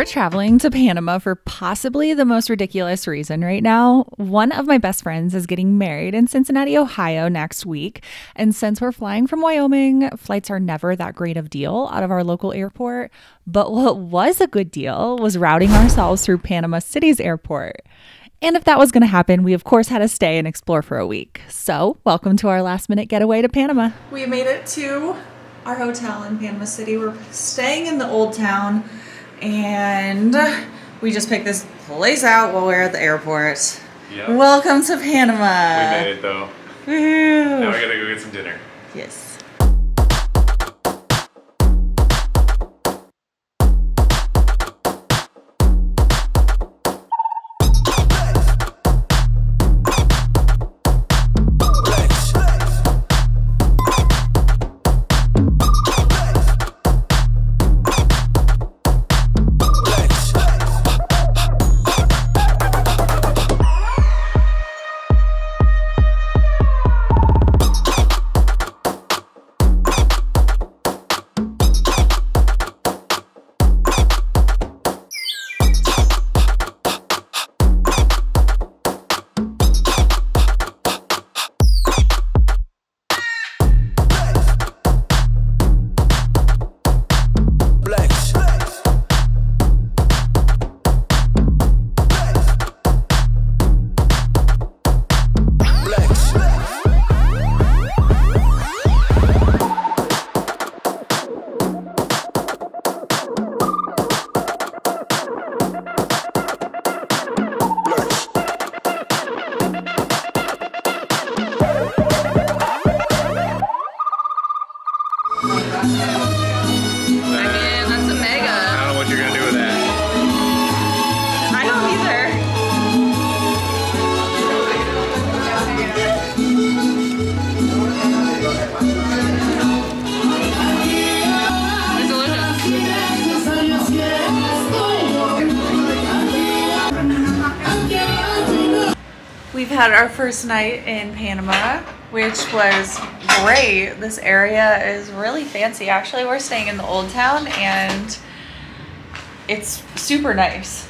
We're traveling to Panama for possibly the most ridiculous reason right now. One of my best friends is getting married in Cincinnati, Ohio next week. And since we're flying from Wyoming, flights are never that great of deal out of our local airport. But what was a good deal was routing ourselves through Panama City's airport. And if that was going to happen, we of course had to stay and explore for a week. So welcome to our last minute getaway to Panama. We made it to our hotel in Panama City. We're staying in the old town. And we just picked this place out while we're at the airport. Yep. Welcome to Panama. We made it though. Woo. Now we gotta go get some dinner. Yes. We've had our first night in Panama, which was great. This area is really fancy. Actually, we're staying in the old town and it's super nice.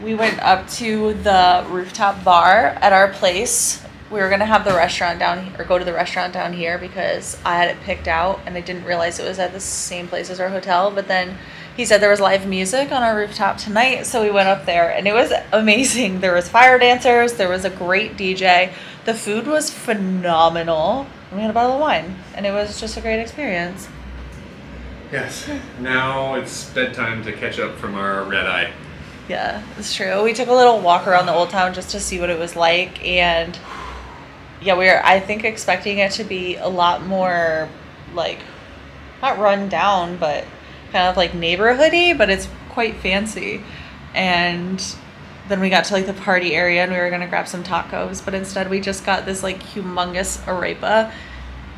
We went up to the rooftop bar at our place. We were gonna have the restaurant down here, or go to the restaurant down here because I had it picked out and I didn't realize it was at the same place as our hotel. But then he said there was live music on our rooftop tonight, so we went up there and it was amazing. There was fire dancers, there was a great DJ. The food was phenomenal. We had a bottle of wine and it was just a great experience. Yes, now it's bedtime to catch up from our red eye. Yeah, it's true. We took a little walk around the old town just to see what it was like, and yeah, we were, I think, expecting it to be a lot more, like, not run down, but kind of like neighborhoody, but it's quite fancy. And then we got to like the party area and we were gonna grab some tacos, but instead we just got this like humongous arepa,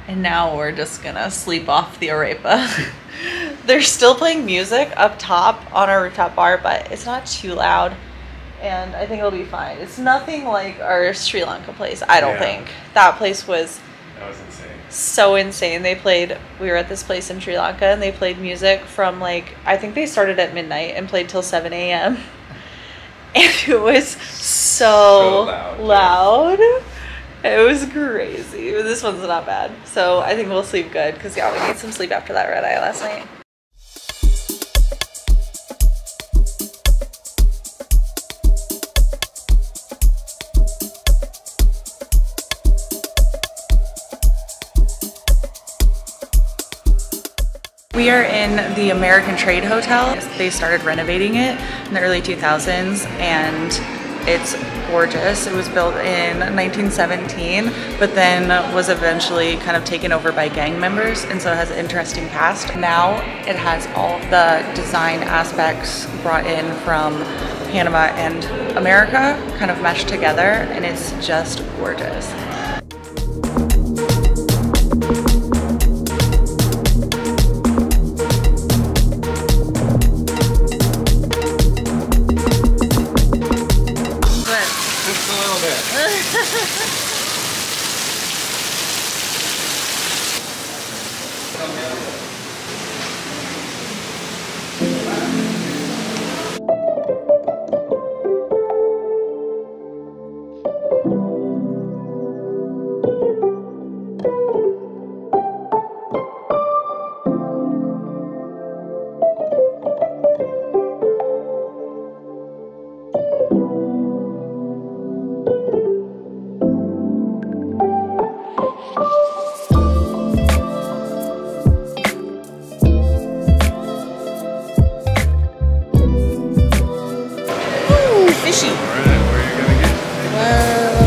and now we're just gonna sleep off the arepa. They're still playing music up top on our rooftop bar, but it's not too loud. And I think it'll be fine. It's nothing like our Sri Lanka place, I don't think. That place was... That was insane. So insane. We were at this place in Sri Lanka and they played music from like, I think they started at midnight and played till 7 a.m. And it was so loud. It was crazy. This one's not bad. So I think we'll sleep good because yeah, we need some sleep after that red eye last night. We are in the American Trade Hotel. They started renovating it in the early 2000s and it's gorgeous. It was built in 1917, but then was eventually kind of taken over by gang members, and so it has an interesting past. Now it has all of the design aspects brought in from Panama and America kind of meshed together, and it's just gorgeous. fishy. All right, where are you gonna get? Whoa.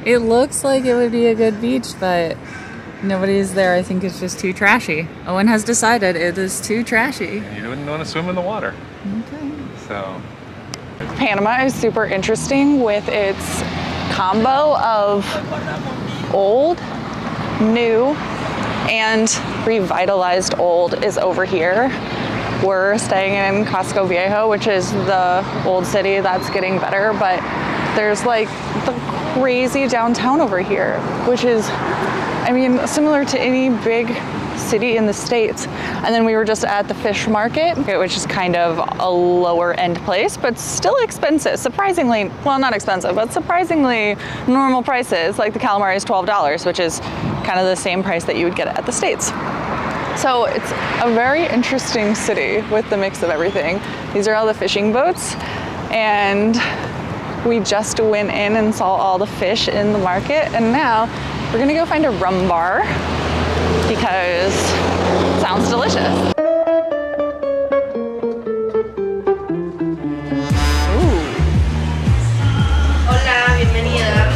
It looks like it would be a good beach, but nobody's there. I think it's just too trashy. Owen has decided it is too trashy. You wouldn't want to swim in the water. Okay. So. Panama is super interesting with its combo of old, new, and revitalized old is over here. We're staying in Casco Viejo, which is the old city that's getting better, but there's like the crazy downtown over here, which is, I mean, similar to any big city in the States. And then we were just at the fish market, which is kind of a lower end place, but still expensive. Surprisingly, well, not expensive, but surprisingly normal prices. Like the calamari is $12, which is kind of the same price that you would get at the States. So it's a very interesting city with the mix of everything. These are all the fishing boats, and we just went in and saw all the fish in the market, and now we're gonna go find a rum bar because it sounds delicious. Hola, bienvenida.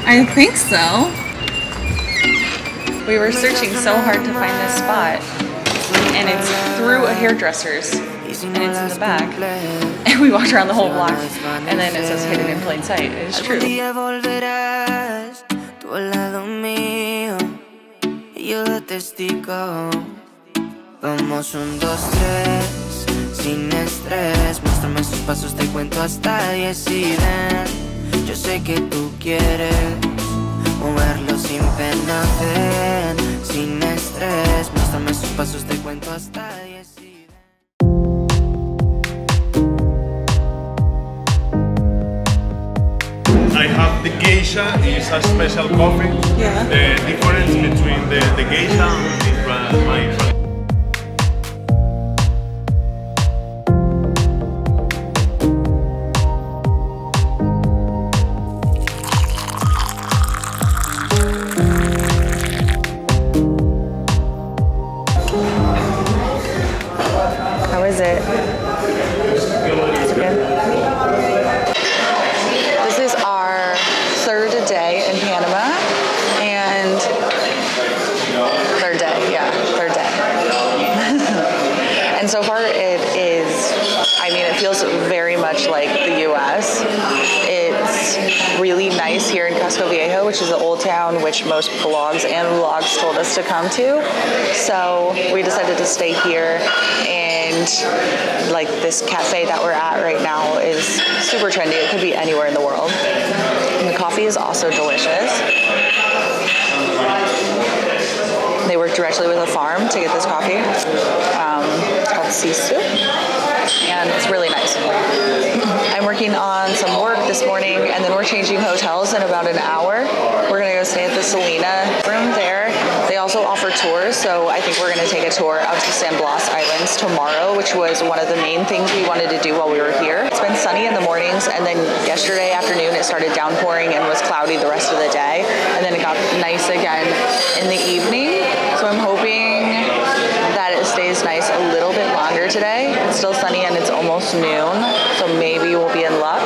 I think so. We were searching so hard to find this spot, and it's through a hairdresser's, and it's in the back. And we walked around the whole block, and then it says hidden in plain sight. It is true. Vamos 1, 2, 3, sin estrés. Muéstrame sus pasos, te cuento hasta 10 y ven. Yo sé que tú quieres moverlo sin pena, ven, sin estrés. Muéstrame sus pasos, te cuento hasta 10 y ven. I have the geisha, is a special coffee. Yeah. The difference between the geisha and my How is it? It's good. This is our third day in Panama, and third day. And so far it is, I mean, it feels very much like the US. It's really nice here in Casco Viejo, which is the old town, which most blogs and vlogs told us to come to. So we decided to stay here, and like this cafe that we're at right now is super trendy. It could be anywhere in the world. And the coffee is also delicious. They work directly with a farm to get this coffee. It's called Sisu, and it's really nice. I'm working on some work this morning, and then we're changing hotels in about an hour. We're gonna go stay at the Selena room there. They also offer tours, so I think we're gonna take a tour out to San Blas Islands tomorrow, which was one of the main things we wanted to do while we were here. It's been sunny in the mornings, and then yesterday afternoon it started downpouring and was cloudy the rest of the day, and then it got nice again in the evening. So I'm hoping that it stays nice a little bit longer today. It's still sunny and it's almost noon, so maybe we'll be in luck.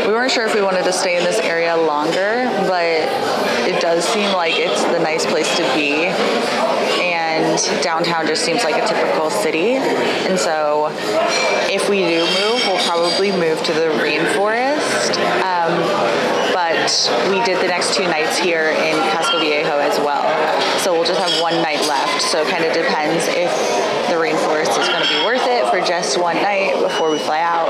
We weren't sure if we wanted to stay in this area longer, but it does seem like it's the nice place to be, and downtown just seems like a typical city, and so if we do move, we'll probably move to the rainforest. But we did the next 2 nights here in Casco Viejo as well. So we'll just have 1 night left. So it kind of depends if the rainforest is going to be worth it for just 1 night before we fly out.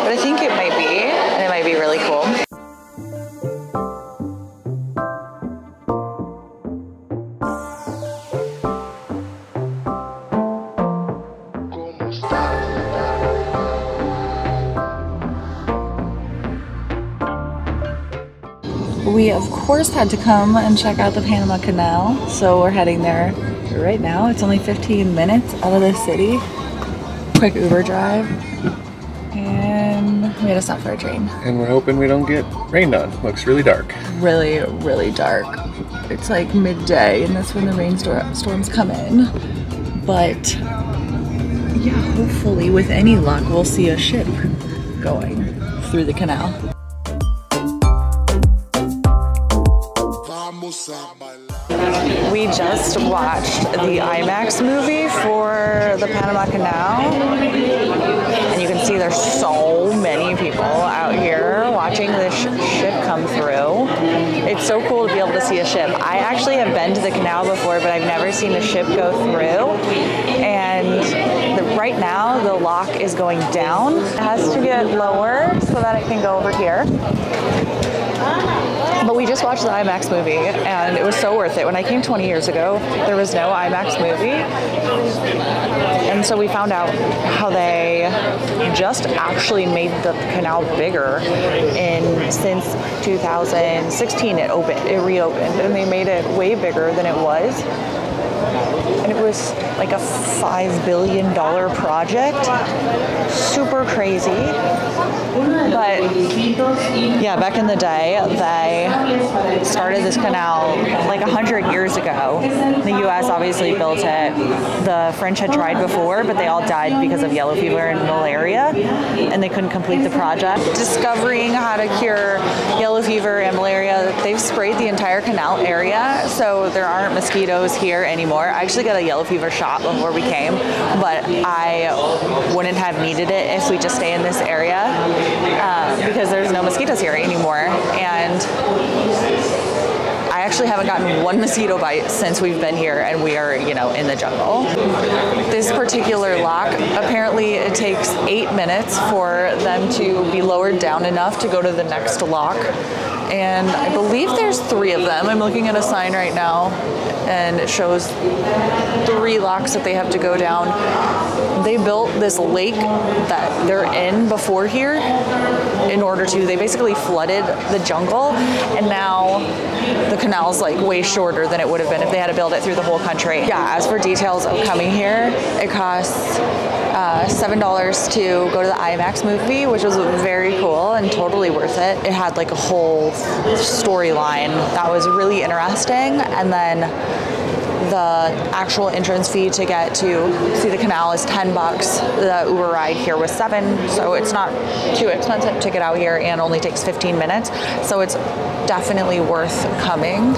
But I think it might be, and it might be really cool. We of course had to come and check out the Panama Canal, so we're heading there right now. It's only 15 minutes out of the city. Quick Uber drive, and we had to stop for a train. And we're hoping we don't get rained on. Looks really dark. Really, really dark. It's like midday, and that's when the rainstorms come in. But yeah, hopefully with any luck, we'll see a ship going through the canal. We just watched the IMAX movie for the Panama Canal, and you can see there's so many people out here watching this ship come through. It's so cool to be able to see a ship. I actually have been to the canal before, but I've never seen a ship go through, and right now the lock is going down. It has to get lower so that it can go over here. But we just watched the IMAX movie, and it was so worth it. When I came 20 years ago, there was no IMAX movie. And so we found out how they just actually made the canal bigger. Since 2016, it reopened, and they made it way bigger than it was. And it was like a $5 billion project. Super crazy. But yeah, back in the day, they started this canal like 100 years ago. The US obviously built it. The French had tried before, but they all died because of yellow fever and malaria, and they couldn't complete the project. Discovering how to cure yellow fever and malaria, they've sprayed the entire canal area, so there aren't mosquitoes here anymore. I actually got a yellow fever shot before we came, but I wouldn't have needed it if we just stay in this area. Because there's no mosquitoes here anymore, and I actually haven't gotten 1 mosquito bite since we've been here, and we are, you know, in the jungle. This particular lock, apparently it takes 8 minutes for them to be lowered down enough to go to the next lock, and I believe there's 3 of them. I'm looking at a sign right now, and it shows 3 locks that they have to go down. They built this lake that they're in before here in order to, they basically flooded the jungle, and now the canal's like way shorter than it would have been if they had to build it through the whole country. Yeah, as for details of coming here, it costs $7 to go to the IMAX movie, which was very cool and totally worth it. It had like a whole storyline that was really interesting, and then the actual entrance fee to get to see the canal is $10. The Uber ride here was $7, so it's not too expensive to get out here, and only takes 15 minutes. So it's definitely worth coming.